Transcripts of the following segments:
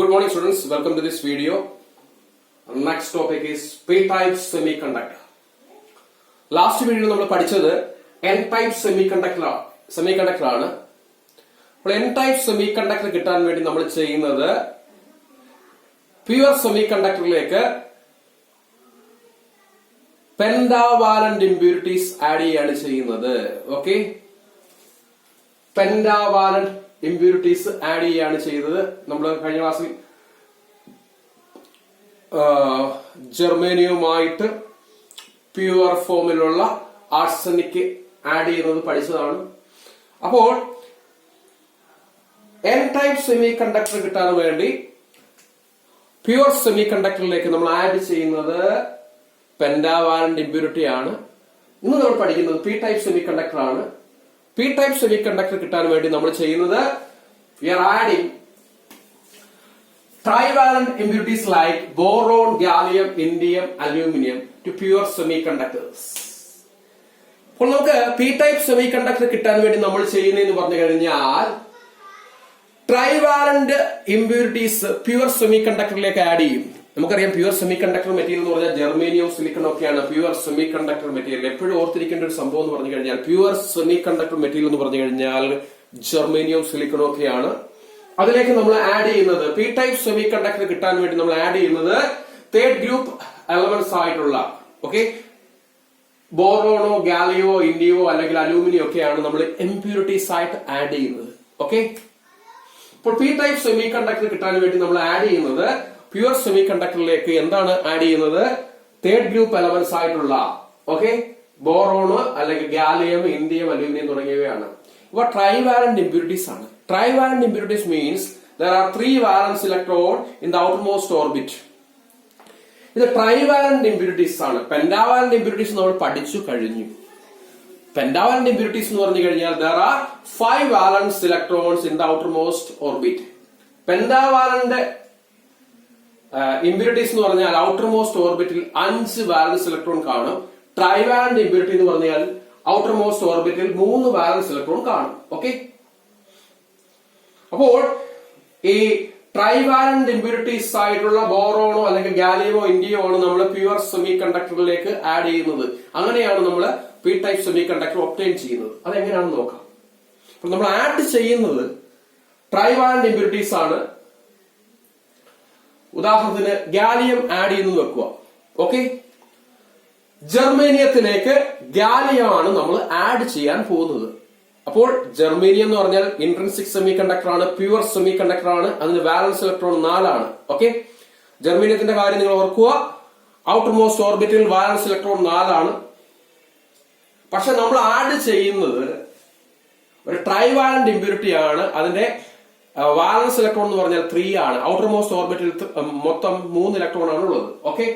Good morning students, welcome to this video. Next topic is P-type semiconductor. Last video നമ്മൾ പഠിച്ചത് N-type semiconductor ആണ്. അപ്പോൾ N-type semiconductor കിട്ടാൻ വേണ്ടി നമ്മൾ ചെയ്യുന്നത് പ്യുവർ സെമികണ്ടക്ടറിലേക്ക് പെന്റാവാലന്റ് ഇംപ്യൂരിറ്റീസ് ആഡ് ചെയ്യാണ് ചെയ്യുന്നത്. ഓക്കെ, പെന്റാവാലന്റ് ഇംപ്യൂരിറ്റീസ് ആഡ് ചെയ്യാണ് ചെയ്തത്. നമ്മൾ കഴിഞ്ഞ ക്ലാസ്സിൽ ജർമേനിയവുമായിട്ട് പ്യുവർ ഫോമിലുള്ള ആർസനിക് ആഡ് ചെയ്യുന്നത് പഠിച്ചതാണ്. അപ്പോൾ N-type സെമികണ്ടക്ടർ കിട്ടാൻ വേണ്ടി പ്യുവർ സെമികണ്ടക്ടറിലേക്ക് നമ്മൾ ആഡ് ചെയ്യുന്നത് പെന്റാവാലന്റ് ഇംപ്യൂരിറ്റി ആണ്. ഇന്ന് നമ്മൾ പഠിക്കുന്നത് P-type സെമികണ്ടക്ടർ ആണ്. P-type സെമികണ്ടക്ടർ കിട്ടാൻ വേണ്ടി നമ്മൾ ചെയ്യുന്നത് we are adding trivalent impurities like boron, gallium, indium, aluminum to pure semiconductors. അപ്പോൾ നമുക്ക് P-type സെമികണ്ടക്ടർ കിട്ടാൻ വേണ്ടി നമ്മൾ ചെയ്യുന്നതെന്ന് പറഞ്ഞു കഴിഞ്ഞാൽ ട്രൈവാലന്റ് ഇംപ്യൂരിറ്റീസ് പ്യുവർ സെമികണ്ടക്ടറിലേക്ക് ആഡ് ചെയ്യും. നമുക്കറിയാം പ്യുവർ സെമികണ്ടക്ടർ മെറ്റീരിയൽ എന്ന് പറഞ്ഞാൽ ജർമേനിയം, സിലിക്കൺ ഒക്കെയാണ് പ്യുവർ സെമികണ്ടക്ടർ മെറ്റീരിയൽ. എപ്പോഴും ഓർത്തിരിക്കേണ്ട ഒരു സംഭവം എന്ന് പറഞ്ഞു കഴിഞ്ഞാൽ പ്യുവർ സെമികണ്ടക്ടർ മെറ്റീരിയൽ എന്ന് പറഞ്ഞു കഴിഞ്ഞാൽ ജർമേനിയം, സിലിക്കൺ ഒക്കെയാണ്. അതിലേക്ക് നമ്മൾ ആഡ് ചെയ്യുന്നത് P-type സെമികണ്ടക്ടർ കിട്ടാൻ വേണ്ടി നമ്മൾ ആഡ് ചെയ്യുന്നത് തേർഡ് ഗ്രൂപ്പ് എലമെന്റ്സ് ആയിട്ടുള്ള ബോറോണോ, ഗാലിയോ, ഇൻഡിയോ അല്ലെങ്കിൽ അലൂമിനിയം ഒക്കെയാണ് നമ്മൾ ഇംപ്യൂരിറ്റീസ് ആയിട്ട് ആഡ് ചെയ്യുന്നത്. ഓക്കെ, ഇപ്പോൾ P-type സെമികണ്ടക്ടർ കിട്ടാൻ വേണ്ടി നമ്മൾ ആഡ് ചെയ്യുന്നത് പ്യുവർ സെമികണ്ടക്ടറിലേക്ക് എന്താണ് ആഡ് ചെയ്യുന്നത്? തേർഡ് ഗ്രൂപ്പ് എലമെന്റ്സ് ആയിട്ടുള്ള ബോറോണ് അല്ലെങ്കിൽ ഗാലിയം, ഇൻഡിയം, അലൂമിനിയം തുടങ്ങിയവയാണ്. ഇവ ട്രൈവാലന്റ് ഇംപ്യൂരിറ്റീസ് ആണ്. Trivalent impurities means there are 3 valence electron in the outermost orbit. ഇത് ട്രൈവാലന്റ് ഇംപ്യൂരിറ്റീസ് ആണ്. പെന്റാവാലന്റ് ഇംപ്യൂരിറ്റീസ് നമ്മൾ പഠിച്ചു കഴിഞ്ഞു. പെന്റാവാലന്റ് ഇംപ്യൂരിറ്റീസ് എന്ന് പറഞ്ഞു കഴിഞ്ഞാൽ there are 5 valence electrons in the outermost orbit. Pentavalent impurities എന്ന് പറഞ്ഞാൽ ഔട്ടർമോസ്റ്റ് ഓർബിറ്റിൽ 5 വാലൻസ് ഇലക്ട്രോൺ കാണും. ട്രൈവാലന്റ് ഇംപ്യൂരിറ്റി എന്ന് പറഞ്ഞാൽ ഔട്ടർമോസ്റ്റ് ഓർബിറ്റിൽ 3 വാലൻസ് ഇലക്ട്രോൺ കാണും. ഓക്കെ, അപ്പോൾ ഈ ട്രൈവാലന്റ് ഇംപ്യൂരിറ്റീസ് ആയിട്ടുള്ള ബോറോണോ അല്ലെങ്കിൽ ഗാലിയമോ, ഇൻഡിയോ ആണ് നമ്മൾ പ്യുവർ സെമികണ്ടക്ടറിലേക്ക് ആഡ് ചെയ്യുന്നത്. അങ്ങനെയാണ് നമ്മൾ P-type സെമികണ്ടക്ടർ ഒബ്റ്റെയിൻ ചെയ്യുന്നത്. അതെങ്ങനെയാണെന്ന് നോക്കാം. അപ്പോൾ നമ്മൾ ആഡ് ചെയ്യുന്നത് ട്രൈവാലന്റ് ഇംപ്യൂരിറ്റീസ് ആണ്. ഉദാഹരണത്തിന് ഗാലിയം ആഡ് ചെയ്യുന്നത് വെക്കുക. ഓക്കെ, ജർമേനിയത്തിലേക്ക് ഗാലിയമാണ് നമ്മൾ ആഡ് ചെയ്യാൻ പോകുന്നത്. അപ്പോൾ ജർമേനിയം എന്ന് പറഞ്ഞാൽ ഇൻട്രിൻസിക് സെമികണ്ടക്ടർ ആണ്, പ്യുവർ സെമികണ്ടക്ടർ ആണ്. അതിന് വാലൻസ് ഇലക്ട്രോൺ 4 ആണ്. ഓക്കെ, ജർമേനിയത്തിന്റെ കാര്യം നിങ്ങൾ ഓർക്കുക. ഔട്ടർ മോസ്റ്റ് ഓർബിറ്റിൽ വാലൻസ് ഇലക്ട്രോൺ 4 ആണ്. പക്ഷെ നമ്മൾ ആഡ് ചെയ്യുന്നത് ഒരു ട്രൈവാലന്റ് ഇംപ്യൂരിറ്റി ആണ്. അതിന്റെ വാലൻസ് ഇലക്ട്രോൺ എന്ന് പറഞ്ഞാൽ 3 ആണ്. ഔട്ടർ മോസ്റ്റ് ഓർബിറ്റിൽ മൊത്തം 3 ഇലക്ട്രോൺ ആണ് ഉള്ളത്. ഓക്കെ,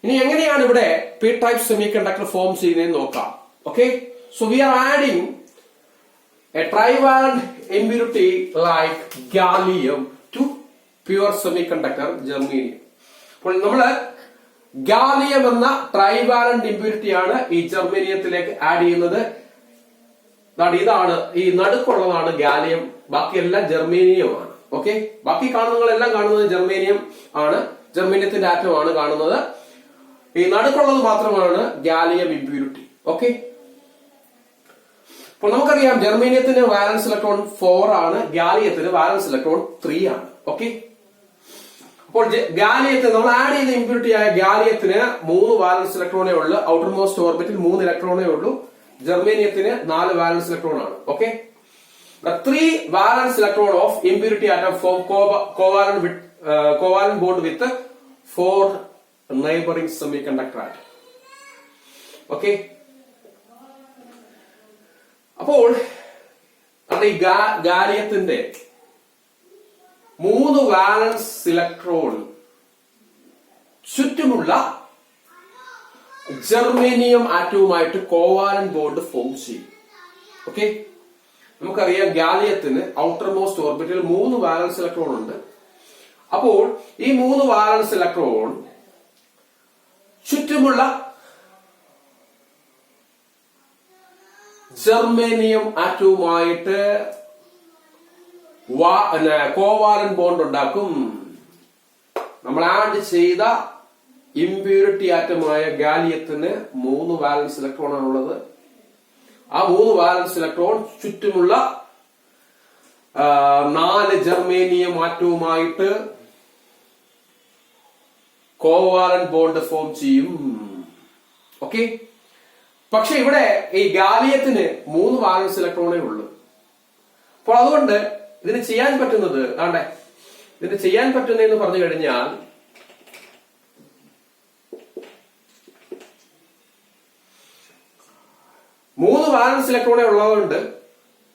ഇനി എങ്ങനെയാണ് ഇവിടെ P-type സെമികണ്ടക്ടർ ഫോം ചെയ്യുന്നതെന്ന് നോക്കാം. Okay, so we are adding a trivalent impurity like gallium to pure semiconductor germanium. അപ്പോൾ നമ്മള് ഗാലിയം എന്ന ട്രൈവാലന്റ് ഇംപ്യൂരിറ്റി ആണ് ഈ ജർമേനിയത്തിലേക്ക് ആഡ് ചെയ്യുന്നത്. ഇതാണ് ഈ നടുക്കുള്ളതാണ് ഗാലിയം, ബാക്കിയെല്ലാം ജർമേനിയമാണ്. ഓക്കെ, ബാക്കി കാണുന്നതെല്ലാം കാണുന്നത് ജർമേനിയം ആണ്. ജർമേനിയത്തിന്റെ ആറ്റം ആണ് കാണുന്നത്. ഈ നടുക്കുള്ളത് മാത്രമാണ് ഗാലിയം ഇംപ്യൂരിറ്റി. ഓക്കെ, അപ്പോൾ നമുക്കറിയാം ജർമേനിയത്തിന് വാലൻസ് ഇലക്ട്രോൺ 4 ആണ്, ഗാലിയത്തിന് വാലൻസ് ഇലക്ട്രോൺ 3 ആണ്. ഓക്കെ, അപ്പോൾ ഗാലിയത്തിന് നമ്മൾ ആഡ് ചെയ്ത ഇംപ്യൂരിറ്റി ആയ ഗാലിയത്തിന് 3 വാലൻസ് ഇലക്ട്രോണേ ഉള്ളൂ. ഔട്ടർമോസ്റ്റ് ഓർബിറ്റിൽ 3 ഇലക്ട്രോണേ ഉള്ളൂ. ജർമേനിയത്തിന് 4 വാലൻസ് ഇലക്ട്രോൺ ആണ്. Okay, 3 valence electron of impurity atom form covalent bond with 4 neighboring semiconductor atom. Okay, അപ്പോൾ ഈ ഗാലിയത്തിന്റെ 3 വാലൻസ് ഇലക്ട്രോൺ ചുറ്റുമുള്ള ജർമേനിയം ആറ്റവുമായിട്ട് കോവാലന്റ് ബോണ്ട് ഫോം ചെയ്യും. ഓക്കെ, നമുക്കറിയാം ഗാലിയത്തിന് ഔട്ടർ മോസ്റ്റ് ഓർബിറ്റിൽ 3 വാലൻസ് ഇലക്ട്രോൺ ഉണ്ട്. അപ്പോൾ ഈ 3 വാലൻസ് ഇലക്ട്രോൺ ചുറ്റുമുള്ള ജർമേനിയം ആറ്റവുമായിട്ട് കോവാലന്റ് ബോണ്ട് ഉണ്ടാക്കും. നമ്മൾ ആഡ് ചെയ്ത ഇംപ്യൂരിറ്റി ആറ്റമായ ഗാലിയത്തിന് 3 വാലൻസ് ഇലക്ട്രോൺ ആണുള്ളത്. ആ 3 വാലൻസ് ഇലക്ട്രോൺ ചുറ്റുമുള്ള 4 ജർമേനിയം ആറ്റവുമായിട്ട് കോവാലന്റ് ബോണ്ട് ഫോം ചെയ്യും. ഓക്കെ. പക്ഷെ ഇവിടെ ഈ ഗാലിയത്തിന് 3 വാലൻസ് ഇലക്ട്രോണേ ഉള്ളൂ. അപ്പോൾ അതുകൊണ്ട് ഇതിന് ചെയ്യാൻ പറ്റുന്നത് ഇതിന് ചെയ്യാൻ പറ്റുന്നതെന്ന് പറഞ്ഞു കഴിഞ്ഞാൽ മൂന്ന് വാലൻസ് ഇലക്ട്രോണേ ഉള്ളതുകൊണ്ട്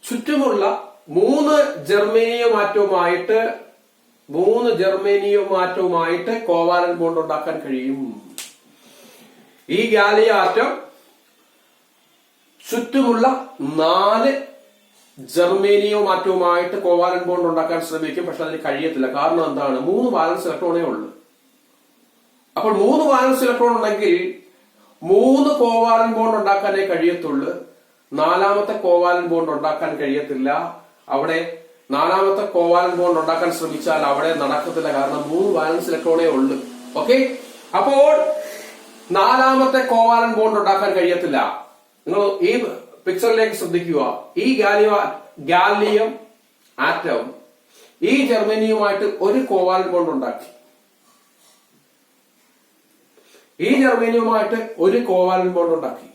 ചുറ്റുമുള്ള 3 ജർമേനിയം ആറ്റവുമായിട്ട് കോവാലന്റ് ബോണ്ട് ഉണ്ടാക്കാൻ കഴിയും. ഈ ഗാലിയ ആറ്റം ചുറ്റുമുള്ള 4 ജർമേനിയം ആറ്റവുമായിട്ട് കോവാലന്റ് ബോണ്ട് ഉണ്ടാക്കാൻ ശ്രമിക്കും. പക്ഷെ അതിന് കഴിയത്തില്ല. കാരണം എന്താണ്? 3 വാലൻസ് ഇലക്ട്രോണേ ഉള്ളൂ. അപ്പോൾ 3 വാലൻസ് ഇലക്ട്രോൺ ഉണ്ടെങ്കിൽ 3 കോവാലന്റ് ബോണ്ട് ഉണ്ടാക്കാനേ കഴിയത്തുള്ളൂ. 4ാമത്തെ കോവാലന്റ് ബോണ്ട് ഉണ്ടാക്കാൻ കഴിയത്തില്ല. അവിടെ 4ാമത്തെ കോവാലന്റ് ബോണ്ട് ഉണ്ടാക്കാൻ ശ്രമിച്ചാൽ അവിടെ നടക്കത്തില്ല. കാരണം 3 വാലൻസ് ഇലക്ട്രോണേ ഉള്ളൂ. ഓക്കെ. അപ്പോൾ 4ാമത്തെ കോവാലന്റ് ബോണ്ട് ഉണ്ടാക്കാൻ കഴിയത്തില്ല. നിങ്ങൾ ഈ പിക്ചറിലേക്ക് ശ്രദ്ധിക്കുക. ഈ ഗാലിയം ആറ്റം ഈ ജർമേനിയുമായിട്ട് ഒരു കോവാലന്റ് ബോണ്ട് ഉണ്ടാക്കി. ഈ ജർമേനിയുമായിട്ട് ഒരു കോവാലന്റ് ബോണ്ട് ഉണ്ടാക്കി.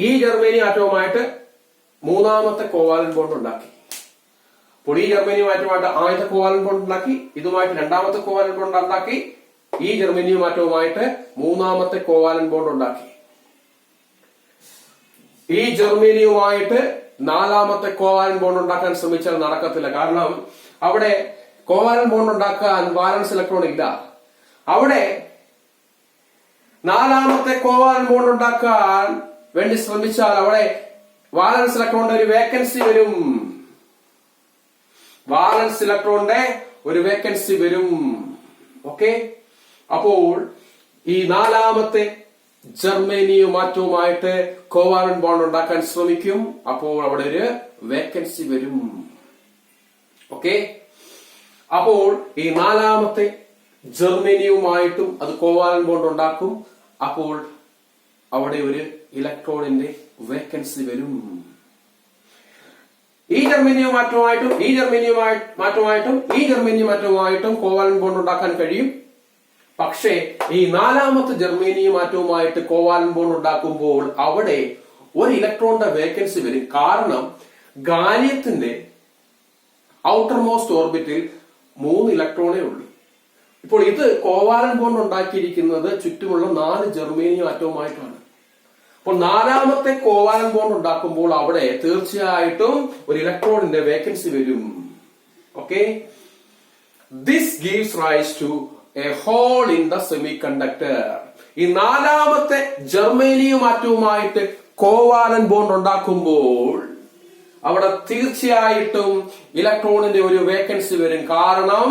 ഈ ജർമേനിയം ആറ്റവുമായിട്ട് 3ാമത്തെ കോവാലന്റ് ബോണ്ട് ഉണ്ടാക്കി. അപ്പോൾ ഈ ജർമേനിയം ആറ്റവുമായിട്ട് ആദ്യത്തെ കോവാലന്റ് ബോണ്ട് ഉണ്ടാക്കി. ഇതുമായിട്ട് 2ാമത്തെ കോവാലന്റ് ബോണ്ട് ഉണ്ടാക്കി. ഈ ജർമേനിയം ആറ്റവുമായിട്ട് 3ാമത്തെ കോവാലന്റ് ബോണ്ട് ഉണ്ടാക്കി. ഈ ജർമേനിയുമായിട്ട് 4ാമത്തെ കോവാലന്റ് ബോണ്ട് ഉണ്ടാക്കാൻ ശ്രമിച്ചാൽ നടക്കത്തില്ല. കാരണം അവിടെ കോവാലന്റ് ബോണ്ട് ഉണ്ടാക്കാൻ വാലൻസ് ഇലക്ട്രോൺ ഇല്ല. അവിടെ 4ാമത്തെ കോവാലന്റ് ബോണ്ട് ഉണ്ടാക്കാൻ വേണ്ടി ശ്രമിച്ചാൽ അവിടെ വാലൻസ് ഇലക്ട്രോണിന്റെ ഒരു വേക്കൻസി വരും. വാലൻസ് ഇലക്ട്രോണിന്റെ ഒരു വേക്കൻസി വരും. ഓക്കെ. അപ്പോൾ ഈ 4ാമത്തെ ജർമേനിയം ആറ്റവുമായിട്ട് കോവാലന്റ് ബോണ്ട് ഉണ്ടാക്കാൻ ശ്രമിക്കും. അപ്പോൾ അവിടെ ഒരു വേക്കൻസി വരും. ഓക്കെ. അപ്പോൾ ഈ 4ാമത്തെ ജർമേനിയവുമായിട്ടും അത് കോവാലന്റ് ബോണ്ട് ഉണ്ടാക്കും. അപ്പോൾ അവിടെ ഒരു ഇലക്ട്രോണിന്റെ വേക്കൻസി വരും. ഈ ജർമേനിയം ആറ്റവുമായിട്ടും ഈ ജർമേനിയം ആറ്റവുമായിട്ടും കോവാലന്റ് ബോണ്ട് ഉണ്ടാക്കാൻ കഴിയും. പക്ഷേ ഈ 4ാമത്തെ ജർമേനിയം ആറ്റവുമായിട്ട് കോവാലന്റ് ബോണ്ട് ഉണ്ടാക്കുമ്പോൾ അവിടെ ഒരു ഇലക്ട്രോണിന്റെ വേക്കൻസി വരും. കാരണം ഗാലിയത്തിന്റെ ഔട്ടർ മോസ്റ്റ് ഓർബിറ്റിൽ 3 ഇലക്ട്രോണേ ഉള്ളൂ. ഇപ്പോൾ ഇത് കോവാലന്റ് ബോണ്ട് ഉണ്ടാക്കിയിരിക്കുന്നത് ചുറ്റുമുള്ള 4 ജർമേനിയം ആറ്റവുമായിട്ടാണ്. അപ്പോൾ 4ാമത്തെ കോവാലന്റ് ബോണ്ട് ഉണ്ടാക്കുമ്പോൾ അവിടെ തീർച്ചയായിട്ടും ഒരു ഇലക്ട്രോണിന്റെ വേക്കൻസി വരും. Okay. This gives rise to a hole in the semiconductor. ഈ 4ാമത്തെ ജർമേനിയം ആറ്റവുമായിട്ട് കോവാലന്റ് ബോണ്ട് ഉണ്ടാക്കുമ്പോൾ അവിടെ തീർച്ചയായിട്ടും ഇലക്ട്രോണിന്റെ ഒരു വേക്കൻസി വരും. കാരണം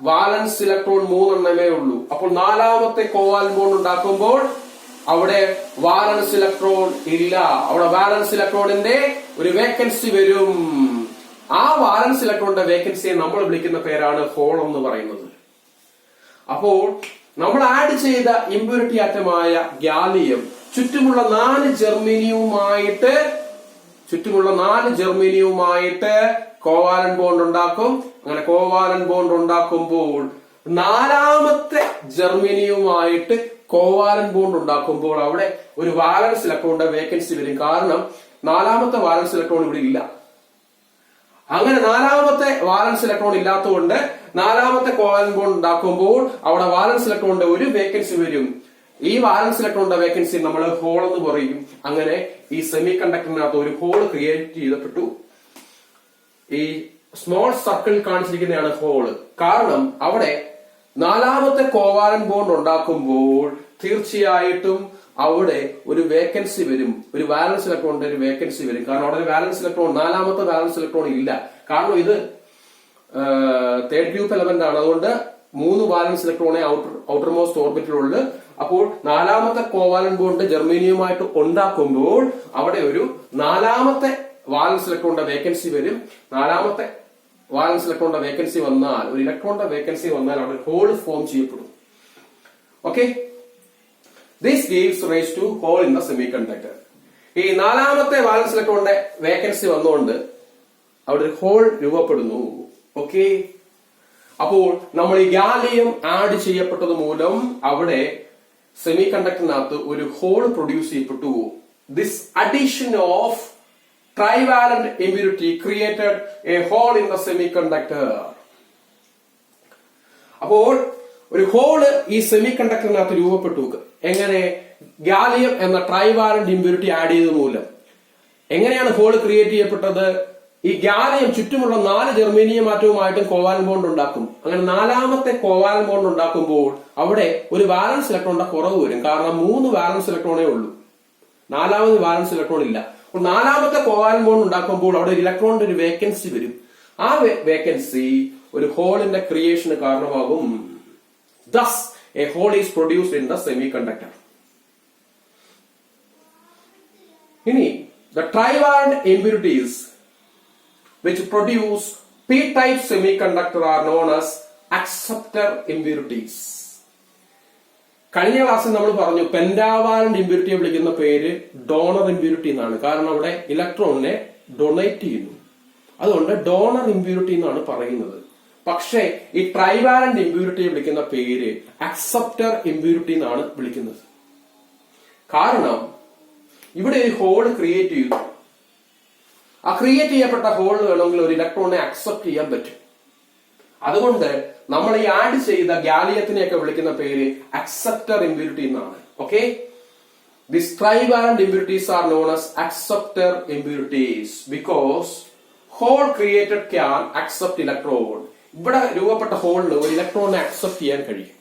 വാലൻസ് ഇലക്ട്രോൺ 3 എണ്ണമേ ഉള്ളൂ. അപ്പോൾ 4ാമത്തെ കോവാലന്റ് ബോണ്ട് ഉണ്ടാക്കുമ്പോൾ അവിടെ വാലൻസ് ഇലക്ട്രോൺ ഇല്ല. അവിടെ വാലൻസ് ഇലക്ട്രോണിന്റെ ഒരു വേക്കൻസി വരും. ആ വാലൻസ് ഇലക്ട്രോണിന്റെ വേക്കൻസിയെ നമ്മൾ വിളിക്കുന്ന പേരാണ് ഹോൾ എന്ന് പറയുന്നത്. അപ്പോൾ നമ്മൾ ആഡ് ചെയ്ത ഇംപ്യൂരിറ്റി ആറ്റമായ ഗാലിയം ചുറ്റുമുള്ള 4 ജർമേനിയവുമായിട്ട് കോവാലന്റ് ബോണ്ട് ഉണ്ടാക്കും. അങ്ങനെ കോവാലന്റ് ബോണ്ട് ഉണ്ടാക്കുമ്പോൾ 4ാമത്തെ ജർമേനിയവുമായിട്ട് കോവാലന്റ് ബോണ്ട് ഉണ്ടാക്കുമ്പോൾ അവിടെ ഒരു വാലൻസ് ഇലക്ട്രോണിന്റെ വേക്കൻസി വരും. കാരണം 4ാമത്തെ വാലൻസ് ഇലക്ട്രോൺ ഇവിടെ ഇല്ല. അങ്ങനെ 4ാമത്തെ വാലൻസ് ഇലക്ട്രോൺ ഇല്ലാത്തതുകൊണ്ട് 4ാമത്തെ കോവാലന്റ് ബോണ്ട് ഉണ്ടാക്കുമ്പോൾ അവിടെ വാലൻസ് ഇലക്ട്രോണിന്റെ ഒരു വേക്കൻസി വരും. ഈ വാലൻസ് ഇലക്ട്രോണിന്റെ വേക്കൻസി നമ്മൾ ഹോൾ എന്ന് പറയും. അങ്ങനെ ഈ സെമി കണ്ടക്ടറിനകത്ത് ഒരു ഹോൾ ക്രിയേറ്റ് ചെയ്യപ്പെട്ടു. ഈ സ്മോൾ സർക്കിൾ കാണിച്ചിരിക്കുന്നതാണ് ഹോള്. കാരണം അവിടെ 4ാമത്തെ കോവാലന്റ് ബോണ്ട് ഉണ്ടാക്കുമ്പോൾ തീർച്ചയായിട്ടും അവിടെ ഒരു വേക്കൻസി വരും. ഒരു വാലൻസ് ഇലക്ട്രോണിന്റെ ഒരു വേക്കൻസി വരും. കാരണം അവിടെ വാലൻസ് ഇലക്ട്രോൺ 4ാമത്തെ വാലൻസ് ഇലക്ട്രോൺ ഇല്ല. കാരണം ഇത് തേർഡ് ഗ്രൂപ്പ് എലമെന്റ് ആണ്. അതുകൊണ്ട് 3 വാലൻസ് ഇലക്ട്രോണെ ഔട്ടർ മോസ്റ്റ് ഓർബിറ്റിലുള്ളു. അപ്പോൾ 4ാമത്തെ കോവാലന്റ് ബോണ്ട് ജർമേനിയവുമായിട്ട് ഉണ്ടാക്കുമ്പോൾ അവിടെ ഒരു 4ാമത്തെ വാലൻസ് ഇലക്ട്രോണിന്റെ വേക്കൻസി വരും. 4ാമത്തെ വാലൻസ് ഇലക്ട്രോണിന്റെ വേക്കൻസി വന്നാൽ, ഒരു ഇലക്ട്രോണിന്റെ വേക്കൻസി വന്നാൽ അവിടെ ഹോൾ ഫോം ചെയ്യപ്പെടും. Okay, this gives rise to hole in the semiconductor. ഈ 4ാമത്തെ വാലൻസ് ഇലക്ട്രോണിന്റെ വേക്കൻസി വന്നുകൊണ്ട് അവിടെ ഒരു ഹോൾ രൂപപ്പെടുന്നു. ഓക്കെ, അപ്പോൾ നമ്മൾ ഈ ഗാലിയം ആഡ് ചെയ്യപ്പെട്ടത് മൂലം അവിടെ സെമി കണ്ടക്ടറിനകത്ത് ഒരു ഹോൾ പ്രൊഡ്യൂസ് ചെയ്യപ്പെട്ടു. This addition of trivalent impurity created a hole in the semiconductor. അപ്പോൾ ഒരു ഹോള് ഈ സെമി കണ്ടക്ടറിനകത്ത് രൂപപ്പെട്ടു. എങ്ങനെ? ഗാലിയം എന്ന ട്രൈവാലന്റ് ഇമ്പ്യൂരിറ്റി ആഡ് ചെയ്തത് മൂലം. എങ്ങനെയാണ് ഹോൾ ക്രിയേറ്റ് ചെയ്യപ്പെട്ടത്? ഈ ഗാലിയം ചുറ്റുമുള്ള 4 ജർമേനിയം ആറ്റവുമായിട്ടും കോവാലന്റ് ബോണ്ട് ഉണ്ടാക്കും. അങ്ങനെ 4ാമത്തെ കോവാലന്റ് ബോണ്ട് ഉണ്ടാക്കുമ്പോൾ അവിടെ ഒരു വാലൻസ് ഇലക്ട്രോണിന്റെ കുറവ് വരും. കാരണം 3 വാലൻസ് ഇലക്ട്രോണേ ഉള്ളൂ, 4ാമത് വാലൻസ് ഇലക്ട്രോൺ ഇല്ല. അപ്പോൾ 4ാമത്തെ കോവാലന്റ് ബോണ്ട് ഉണ്ടാക്കുമ്പോൾ അവിടെ ഒരു ഇലക്ട്രോണിന്റെ ഒരു വേക്കൻസി വരും. ആ വേക്കൻസി ഒരു ഹോളിന്റെ ക്രിയേഷന് കാരണമാകും. Thus, a hole is produced in the semiconductor. ഇനി the trivalent impurities which produce p-type semiconductor are known as acceptor impurities. കഴിഞ്ഞ ക്ലാസ്സിൽ നമ്മൾ പറഞ്ഞു പെന്റാവാലന്റ് ഇമ്പ്യൂരിറ്റിയെ വിളിക്കുന്ന പേര് ഡോണർ ഇമ്പ്യൂരിറ്റി എന്നാണ്. കാരണം അവിടെ ഇലക്ട്രോണിനെ ഡൊണേറ്റ് ചെയ്യുന്നു, അതുകൊണ്ട് ഡോണർ ഇമ്പ്യൂരിറ്റി എന്നാണ് പറയുന്നത്. പക്ഷേ ഈ ട്രൈവാലന്റ് ഇമ്പ്യൂരിറ്റിയെ വിളിക്കുന്ന പേര് അക്സെപ്റ്റർ ഇമ്പ്യൂരിറ്റി എന്നാണ് വിളിക്കുന്നത്. കാരണം ഇവിടെ ഒരു ഹോൾ ക്രിയേറ്റ് ചെയ്തു. ആ ക്രിയേറ്റ് ചെയ്യപ്പെട്ട ഹോൾ വേണമെങ്കിൽ ഒരു ഇലക്ട്രോണിനെ അക്സെപ്റ്റ് ചെയ്യാൻ പറ്റും. അതുകൊണ്ട് നമ്മൾ ഈ ആഡ് ചെയ്ത ഗാലിയത്തിനെയൊക്കെ വിളിക്കുന്ന പേര് അക്സെപ്റ്റർ ഇമ്പ്യൂരിറ്റി എന്നാണ്. Okay, this trivalent impurities are known as acceptor impurities because hole created can accept electron. ഇവിടെ രൂപപ്പെട്ട ഹോളിന് ഒരു ഇലക്ട്രോണിനെ അക്സെപ്റ്റ് ചെയ്യാൻ കഴിയും.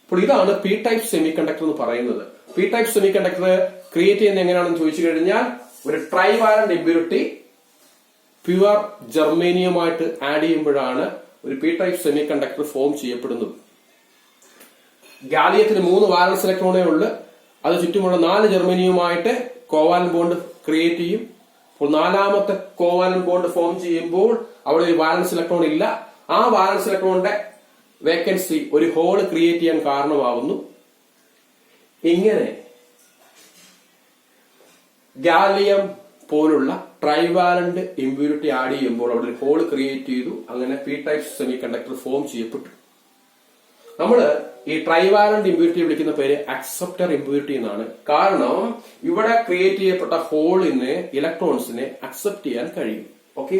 അപ്പോൾ ഇതാണ് പി ടൈപ്പ് സെമി കണ്ടക്ടർ എന്ന് പറയുന്നത്. P type semi conductor create ചെയ്യുന്നത് എങ്ങനെയാണെന്ന് ചോദിച്ചു കഴിഞ്ഞാൽ ഒരു ട്രൈവാലന്റ് ഇമ്പ്യൂരിറ്റി പ്യുവർ ജർമേനിയമായിട്ട് ആഡ് ചെയ്യുമ്പോഴാണ് ഒരു P type semi conductor form ചെയ്യപ്പെടുന്നത്. ഗാലിയത്തിന് 3 വാലൻസ് ഇലക്ട്രോണേ ഉള്ളു. അത് ചുറ്റുമുള്ള 4 ജർമേനിയവുമായിട്ട് കോവാലന്റ് ബോണ്ട് ക്രിയേറ്റ് ചെയ്യും. അപ്പോൾ 4ാമത്തെ കോവാലന്റ് ബോണ്ട് ഫോം ചെയ്യുമ്പോൾ അവിടെ ഒരു വാലൻസ് ഇലക്ട്രോൺ ഇല്ല. ആ വാലൻസ് ഇലക്ട്രോണിന്റെ വേക്കൻസി ഒരു ഹോൾ ക്രിയേറ്റ് ചെയ്യാൻ കാരണമാകുന്നു. ഇങ്ങനെ ഗാലിയം പോലുള്ള ട്രൈവാലന്റ് ഇമ്പ്യൂരിറ്റി ആഡ് ചെയ്യുമ്പോൾ അവിടെ ഒരു ഹോൾ ക്രിയേറ്റ് ചെയ്തു. അങ്ങനെ P type semi conductor form ചെയ്യപ്പെട്ടു. നമ്മൾ ഈ ട്രൈവാലന്റ് ഇമ്പ്യൂരിറ്റി വിളിക്കുന്ന പേര് അക്സെപ്റ്റർ ഇമ്പ്യൂരിറ്റി എന്നാണ്. കാരണം ഇവിടെ ക്രിയേറ്റ് ചെയ്യപ്പെട്ട ഹോളിന് ഇലക്ട്രോൺസിനെ അക്സെപ്റ്റ് ചെയ്യാൻ കഴിയും. ഓക്കെ.